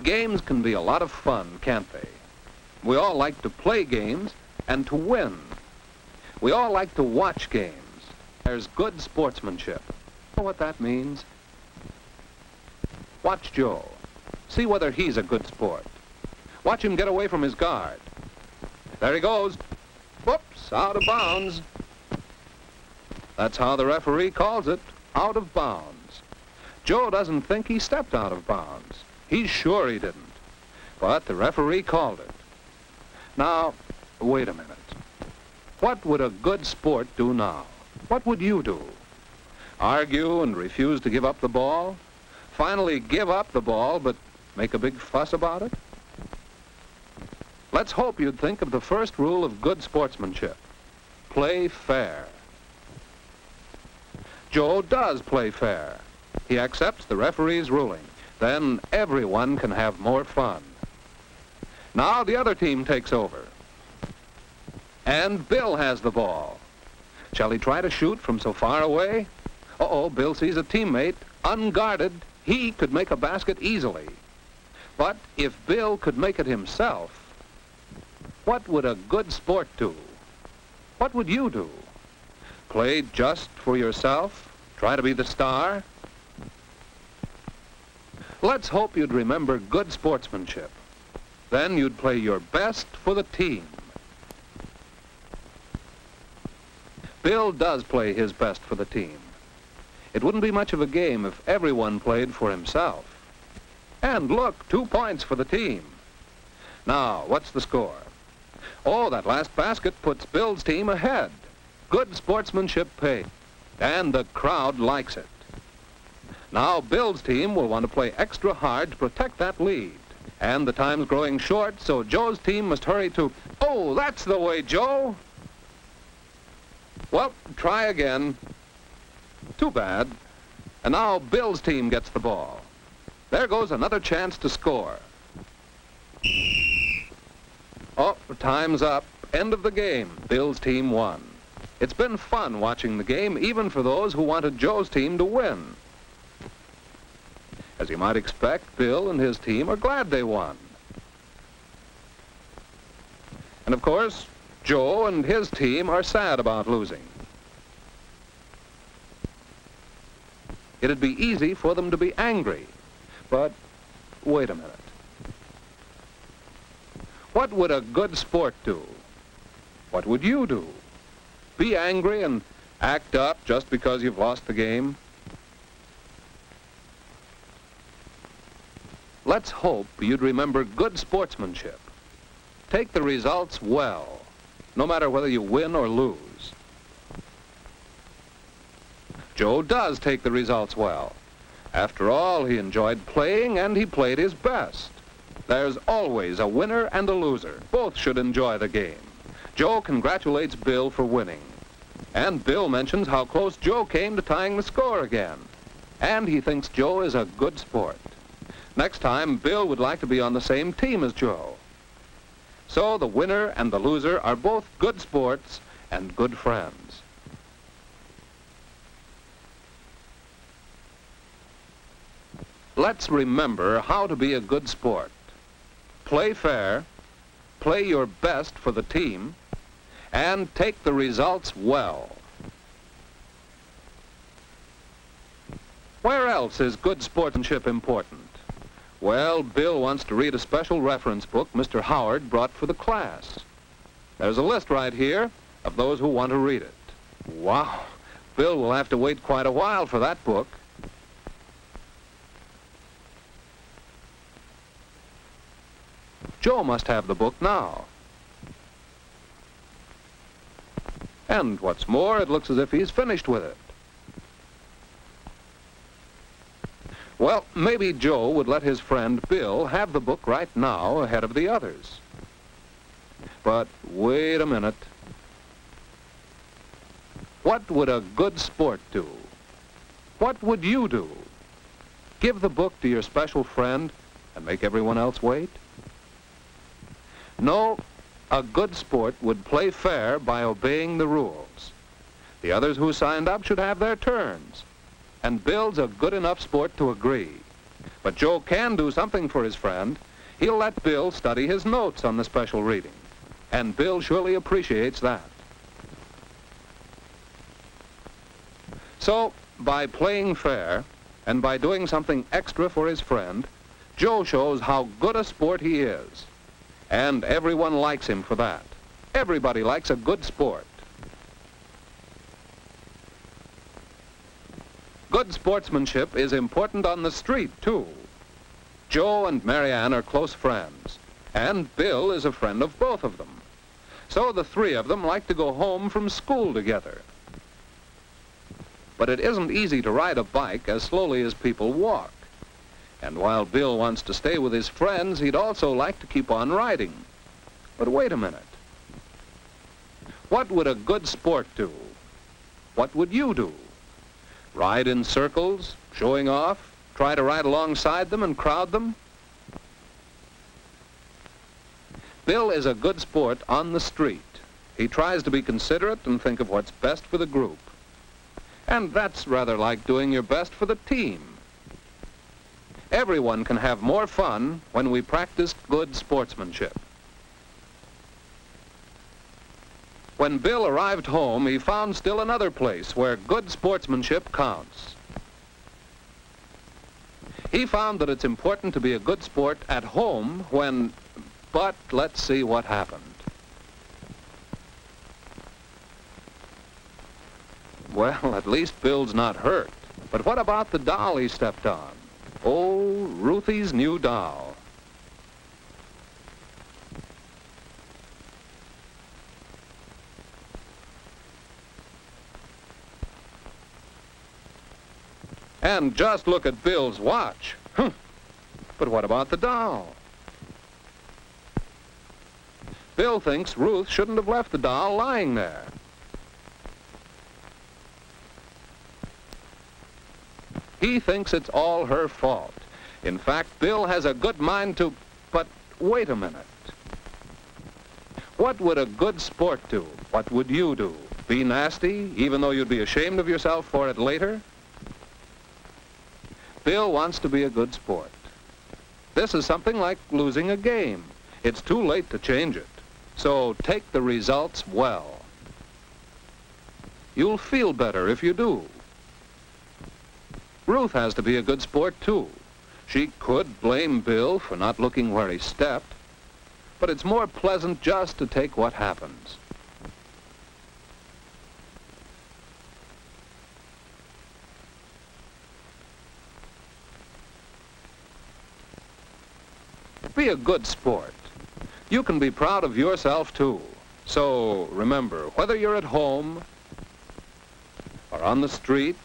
Games can be a lot of fun, can't they? We all like to play games and to win. We all like to watch games. There's good sportsmanship. You know what that means? Watch Joe. See whether he's a good sport. Watch him get away from his guard. There he goes. Whoops, out of bounds. That's how the referee calls it, out of bounds. Joe doesn't think he stepped out of bounds. He's sure he didn't. But the referee called it. Now, wait a minute. What would a good sport do now? What would you do? Argue and refuse to give up the ball? Finally give up the ball, but make a big fuss about it? Let's hope you'd think of the first rule of good sportsmanship. Play fair. Joe does play fair. He accepts the referee's ruling. Then everyone can have more fun. Now the other team takes over. And Bill has the ball. Shall he try to shoot from so far away? Uh-oh, Bill sees a teammate. Unguarded, he could make a basket easily. But if Bill could make it himself, what would a good sport do? What would you do? Play just for yourself? Try to be the star? Let's hope you'd remember good sportsmanship. Then you'd play your best for the team. Bill does play his best for the team. It wouldn't be much of a game if everyone played for himself. And look, 2 points for the team. Now, what's the score? Oh, that last basket puts Bill's team ahead. Good sportsmanship paid. And the crowd likes it. Now, Bill's team will want to play extra hard to protect that lead. And the time's growing short, so Joe's team must hurry to... Oh, that's the way, Joe! Well, try again. Too bad. And now Bill's team gets the ball. There goes another chance to score. Oh, time's up. End of the game. Bill's team won. It's been fun watching the game, even for those who wanted Joe's team to win. As you might expect, Bill and his team are glad they won. And of course, Joe and his team are sad about losing. It'd be easy for them to be angry, but wait a minute. What would a good sport do? What would you do? Be angry and act up just because you've lost the game? Let's hope you'd remember good sportsmanship. Take the results well, no matter whether you win or lose. Joe does take the results well. After all, he enjoyed playing and he played his best. There's always a winner and a loser. Both should enjoy the game. Joe congratulates Bill for winning. And Bill mentions how close Joe came to tying the score again. And he thinks Joe is a good sport. Next time, Bill would like to be on the same team as Joe. So the winner and the loser are both good sports and good friends. Let's remember how to be a good sport. Play fair, play your best for the team, and take the results well. Where else is good sportsmanship important? Well, Bill wants to read a special reference book Mr. Howard brought for the class. There's a list right here of those who want to read it. Wow, Bill will have to wait quite a while for that book. Joe must have the book now. And what's more, it looks as if he's finished with it. Well, maybe Joe would let his friend Bill have the book right now ahead of the others. But wait a minute. What would a good sport do? What would you do? Give the book to your special friend and make everyone else wait? No, a good sport would play fair by obeying the rules. The others who signed up should have their turns. And Bill's a good enough sport to agree. But Joe can do something for his friend. He'll let Bill study his notes on the special reading. And Bill surely appreciates that. So, by playing fair, and by doing something extra for his friend, Joe shows how good a sport he is. And everyone likes him for that. Everybody likes a good sport. Good sportsmanship is important on the street, too. Joe and Marianne are close friends, and Bill is a friend of both of them. So the three of them like to go home from school together. But it isn't easy to ride a bike as slowly as people walk. And while Bill wants to stay with his friends, he'd also like to keep on riding. But wait a minute. What would a good sport do? What would you do? Ride in circles, showing off, try to ride alongside them and crowd them? Bill is a good sport on the street. He tries to be considerate and think of what's best for the group. And that's rather like doing your best for the team. Everyone can have more fun when we practice good sportsmanship. When Bill arrived home, he found still another place where good sportsmanship counts. He found that it's important to be a good sport at home when... But let's see what happened. Well, at least Bill's not hurt. But what about the doll he stepped on? Oh, Ruthie's new doll. And just look at Bill's watch. But what about the doll? Bill thinks Ruth shouldn't have left the doll lying there. He thinks it's all her fault. In fact, Bill has a good mind to... But wait a minute. What would a good sport do? What would you do? Be nasty, even though you'd be ashamed of yourself for it later? Bill wants to be a good sport. This is something like losing a game. It's too late to change it. So take the results well. You'll feel better if you do. Ruth has to be a good sport, too. She could blame Bill for not looking where he stepped, but it's more pleasant just to take what happens. Be a good sport. You can be proud of yourself, too. So remember, whether you're at home, or on the street,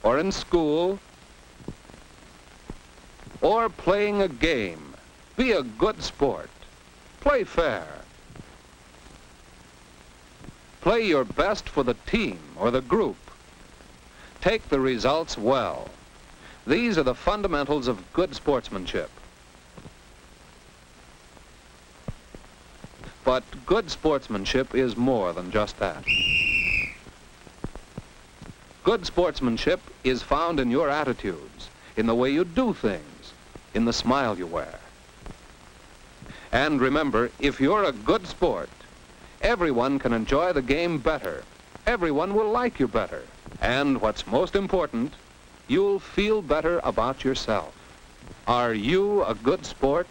or in school, or playing a game, be a good sport. Play fair. Play your best for the team or the group. Take the results well. These are the fundamentals of good sportsmanship. But good sportsmanship is more than just that. Good sportsmanship is found in your attitudes, in the way you do things, in the smile you wear. And remember, if you're a good sport, everyone can enjoy the game better. Everyone will like you better. And what's most important, you'll feel better about yourself. Are you a good sport?